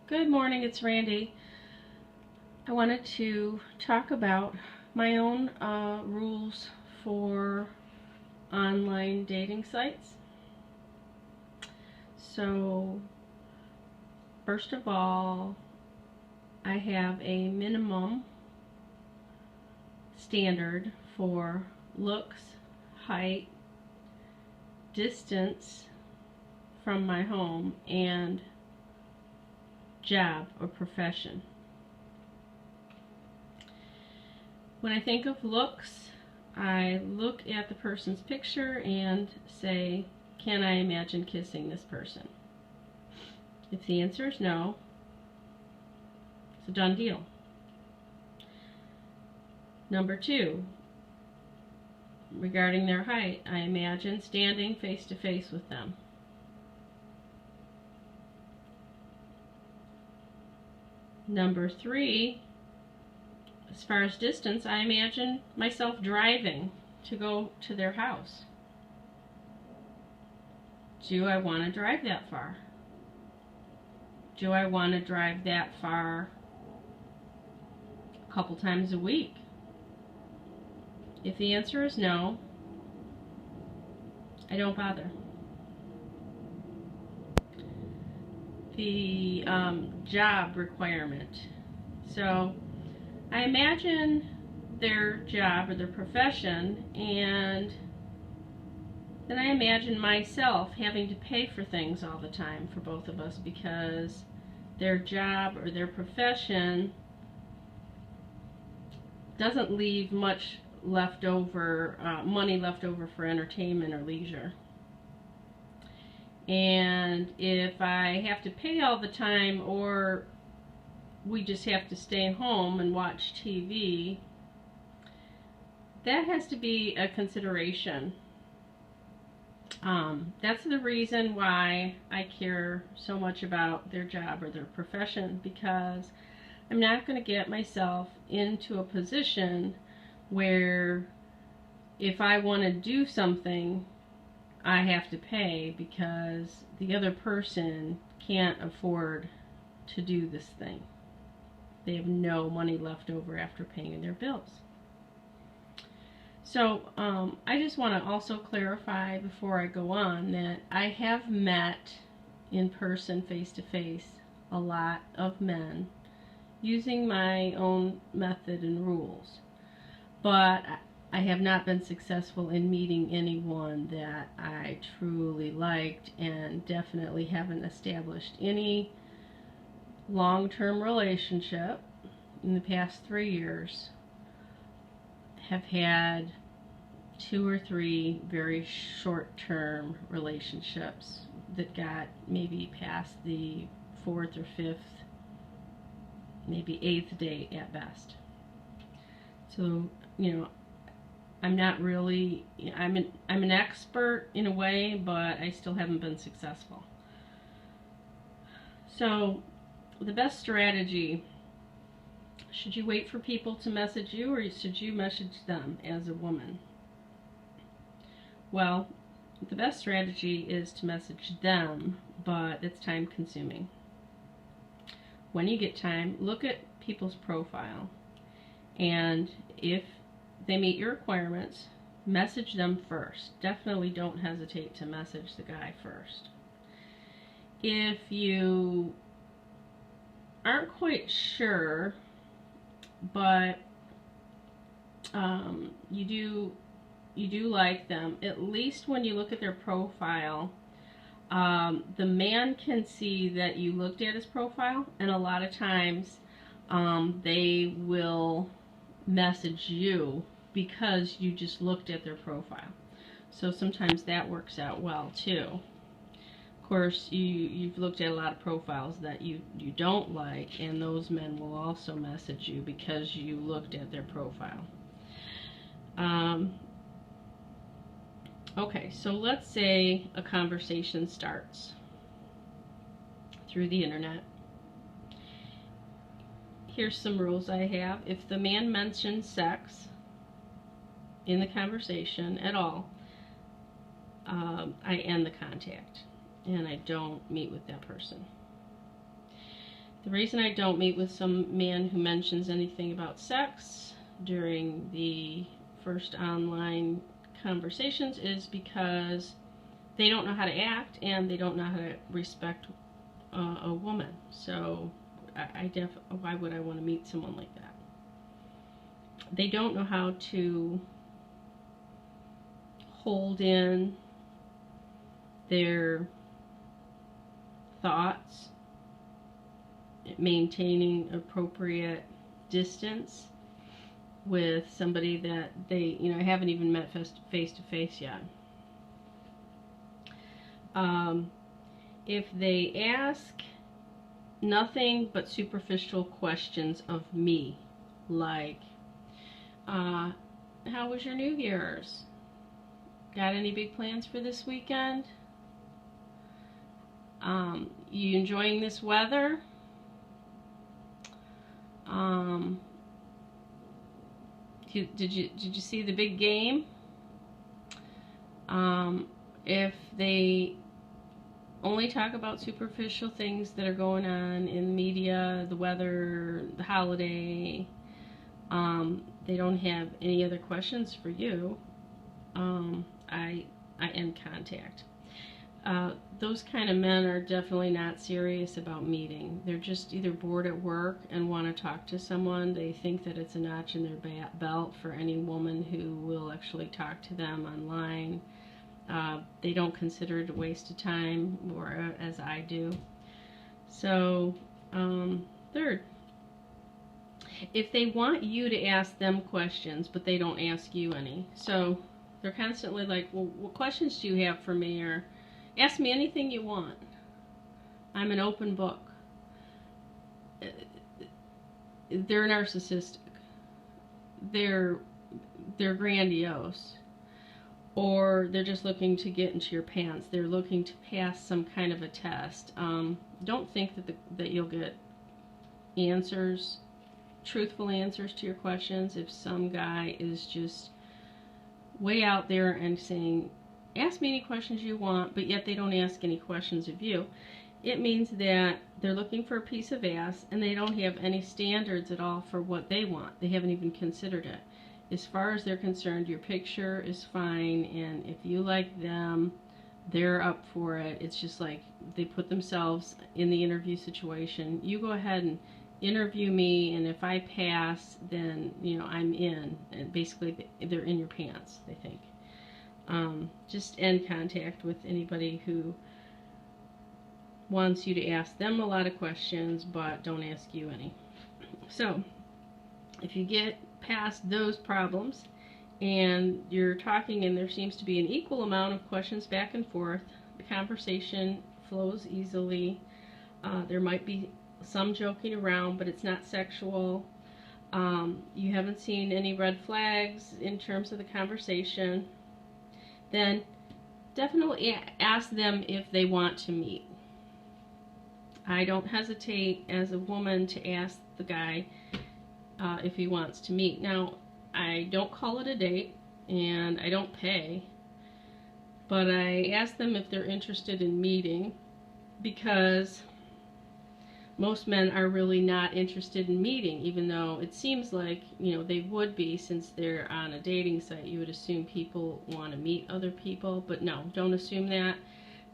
Good morning, it's Randy. I wanted to talk about my own rules for online dating sites. So, first of all, I have a minimum standard for looks, height, distance from my home, and job or profession. When I think of looks, I look at the person's picture and say, can I imagine kissing this person? If the answer is no, it's a done deal. Number two, regarding their height, I imagine standing face to face with them. Number three, as far as distance, I imagine myself driving to go to their house. Do I want to drive that far? Do I want to drive that far a couple times a week? If the answer is no, I don't bother. The job requirement. So I imagine their job or their profession, and then I imagine myself having to pay for things all the time for both of us because their job or their profession doesn't leave much left over, money left over for entertainment or leisure. And if I have to pay all the time, or we just have to stay home and watch TV, that has to be a consideration. That's the reason why I care so much about their job or their profession, because I'm not going to get myself into a position where if I want to do something, I have to pay because the other person can't afford to do this thing. They have no money left over after paying their bills. So I just want to also clarify before I go on that I have met in person, face to face, a lot of men using my own method and rules, but I have not been successful in meeting anyone that I truly liked, and definitely haven't established any long-term relationship in the past 3 years. Have had 2 or 3 very short-term relationships that got maybe past the 4th or 5th, maybe 8th date at best. So, I'm not really, I'm an expert in a way, but I still haven't been successful. So, the best strategy, should you wait for people to message you, or should you message them as a woman? Well, the best strategy is to message them, but it's time consuming. When you get time, look at people's profile, and if they meet your requirements, message them first. Definitely don't hesitate to message the guy first. If you aren't quite sure, but you do like them, at least when you look at their profile, the man can see that you looked at his profile, and a lot of times they will message you because you just looked at their profile. So sometimes that works out well too. Of course, you've looked at a lot of profiles that you don't like, and those men will also message you because you looked at their profile. Okay, so let's say a conversation starts through the internet. Here's some rules I have. If the man mentions sex in the conversation at all, I end the contact and I don't meet with that person. The reason I don't meet with some man who mentions anything about sex during the first online conversations is because they don't know how to act and they don't know how to respect a woman. So why would I want to meet someone like that? They don't know how to hold in their thoughts, maintaining appropriate distance with somebody that they, haven't even met face to face yet. If they ask nothing but superficial questions of me, like, how was your New Year's? Got any big plans for this weekend? You enjoying this weather? Did you see the big game? If they only talk about superficial things that are going on in the media, the weather, the holiday, they don't have any other questions for you, I end contact. Those kind of men are definitely not serious about meeting. They're just either bored at work and want to talk to someone. They think that it's a notch in their belt for any woman who will actually talk to them online. They don't consider it a waste of time, or as I do. So, third, if they want you to ask them questions, but they don't ask you any. So they're constantly like, well, what questions do you have for me? Or ask me anything you want. I'm an open book. They're narcissistic. They're grandiose. Or they're just looking to get into your pants. They're looking to pass some kind of a test. Don't think that you'll get answers, truthful answers to your questions, if some guy is just way out there and saying, ask me any questions you want, but yet they don't ask any questions of you. It means that they're looking for a piece of ass and they don't have any standards at all for what they want. They haven't even considered it. As far as they're concerned, your picture is fine, and if you like them, they're up for it. It's just like they put themselves in the interview situation. You go ahead and interview me, and if I pass, then I'm in. And basically they're in your pants, they think. Just end contact with anybody who wants you to ask them a lot of questions but don't ask you any. So if you get past those problems and you're talking and there seems to be an equal amount of questions back and forth, the conversation flows easily. There might be some joking around, but it's not sexual. You haven't seen any red flags in terms of the conversation, then definitely ask them if they want to meet. I don't hesitate as a woman to ask the guy if he wants to meet. Now, I don't call it a date and I don't pay, but I ask them if they're interested in meeting, because most men are really not interested in meeting, even though it seems like, they would be, since they're on a dating site. You would assume people want to meet other people, but no, don't assume that,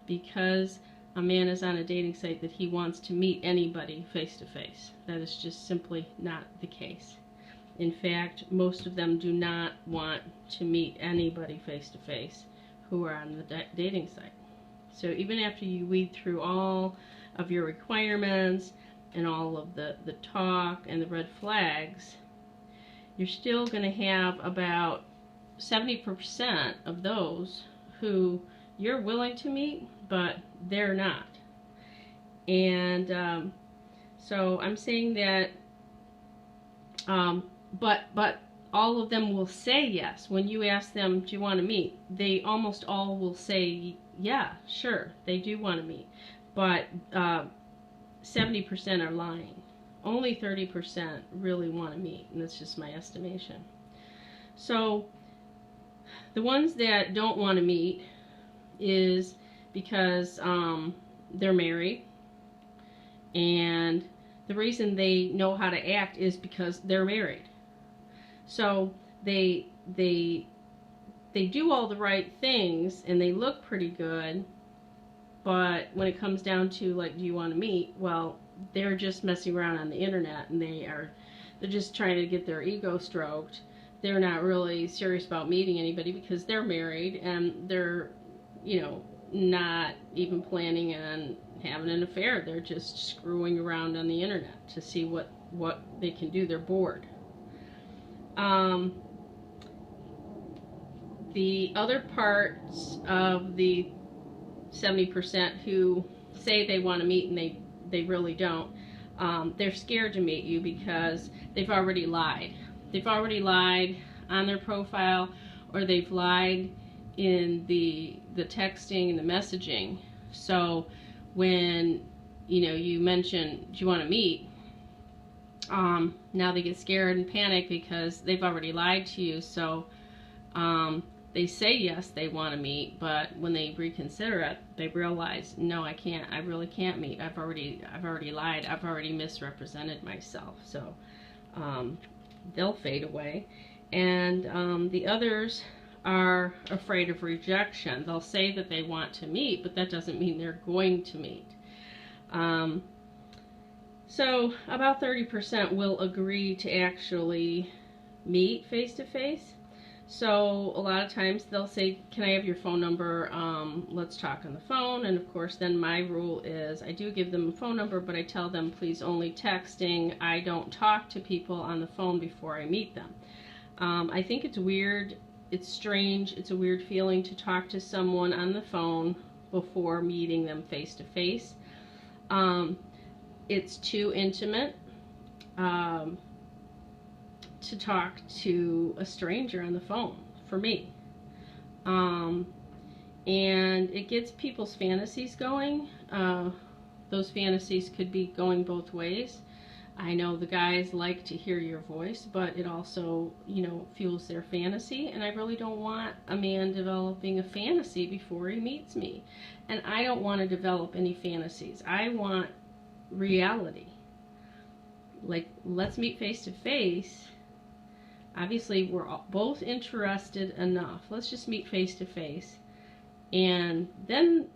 because a man is on a dating site that he wants to meet anybody face to face. That is just simply not the case. In fact, most of them do not want to meet anybody face to face who are on the dating site. So even after you weed through all of your requirements and all of the talk and the red flags, you're still going to have about 70% of those who you're willing to meet, but they're not. And so I'm saying that, but all of them will say yes. When you ask them, do you want to meet? They almost all will say, yeah, sure, they do want to meet. But 70% are lying. Only 30% really want to meet, and that's just my estimation. So the ones that don't want to meet is because they're married and the reason they know how to act is because they're married. So they do all the right things and they look pretty good, but when it comes down to, like, do you want to meet? Well, they're just messing around on the internet, and they're just trying to get their ego stroked. They're not really serious about meeting anybody because they're married, and they're, you know, not even planning on having an affair. They're just screwing around on the internet to see what they can do. They're bored. The other parts of the 70% who say they want to meet and they really don't, they're scared to meet you because they've already lied. They've already lied on their profile, or they've lied in the texting and the messaging. So when, you know, you mention, do you want to meet? Now they get scared and panic because they've already lied to you. So they say yes, they want to meet, but when they reconsider it, they realize, no, I can't. I really can't meet. I've already lied. I've already misrepresented myself. So they'll fade away. And the others are afraid of rejection. They'll say that they want to meet, but that doesn't mean they're going to meet. So about 30% will agree to actually meet face-to-face. So a lot of times they'll say, can I have your phone number? Let's talk on the phone. And of course, then my rule is I do give them a phone number, but I tell them, please only texting. I don't talk to people on the phone before I meet them. I think it's weird. It's strange. It's a weird feeling to talk to someone on the phone before meeting them face to face. It's too intimate to talk to a stranger on the phone, for me. And it gets people's fantasies going. Those fantasies could be going both ways. I know the guys like to hear your voice, but it also, you know, fuels their fantasy. And I really don't want a man developing a fantasy before he meets me. And I don't want to develop any fantasies. I want reality. Like, let's meet face to face. Obviously, we're both interested enough. Let's just meet face to face. And then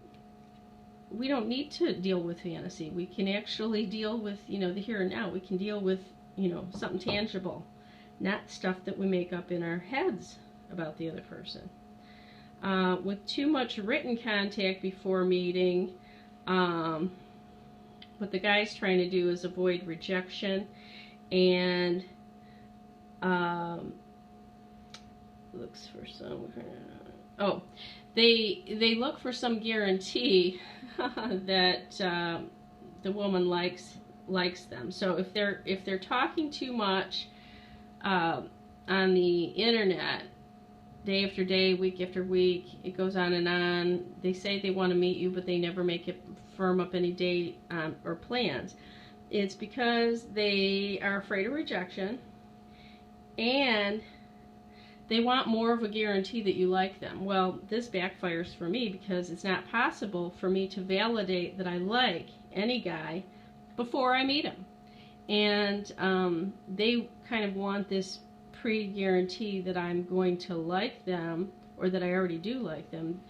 we don't need to deal with fantasy. We can actually deal with, you know, the here and now. We can deal with, you know, something tangible, not stuff that we make up in our heads about the other person. With too much written contact before meeting, what the guy's trying to do is avoid rejection, and looks for some, they look for some guarantee that the woman likes them. So if they're talking too much on the internet, day after day, week after week, it goes on and on. They say they want to meet you, but they never make it firm up any date or plans. It's because they are afraid of rejection, and they want more of a guarantee that you like them. Well, this backfires for me because it's not possible for me to validate that I like any guy before I meet him. And they kind of want this pre-guarantee that I'm going to like them, or that I already do like them,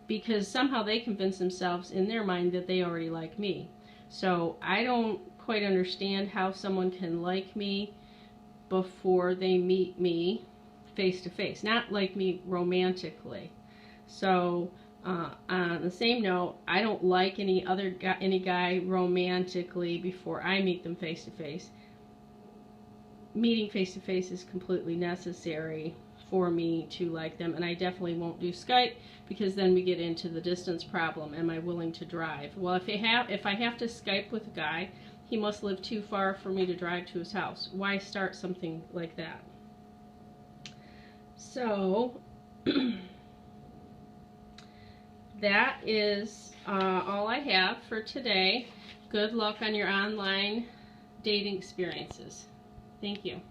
because somehow they convince themselves in their mind that they already like me. So I don't quite understand how someone can like me before they meet me face to face, not like me romantically. So on the same note, I don't like any guy romantically before I meet them face to face. Meeting face to face is completely necessary for me to like them, and I definitely won't do Skype, because then we get into the distance problem. Am I willing to drive? Well, if I have to Skype with a guy, he must live too far for me to drive to his house. Why start something like that? So that is all I have for today. Good luck on your online dating experiences. Thank you.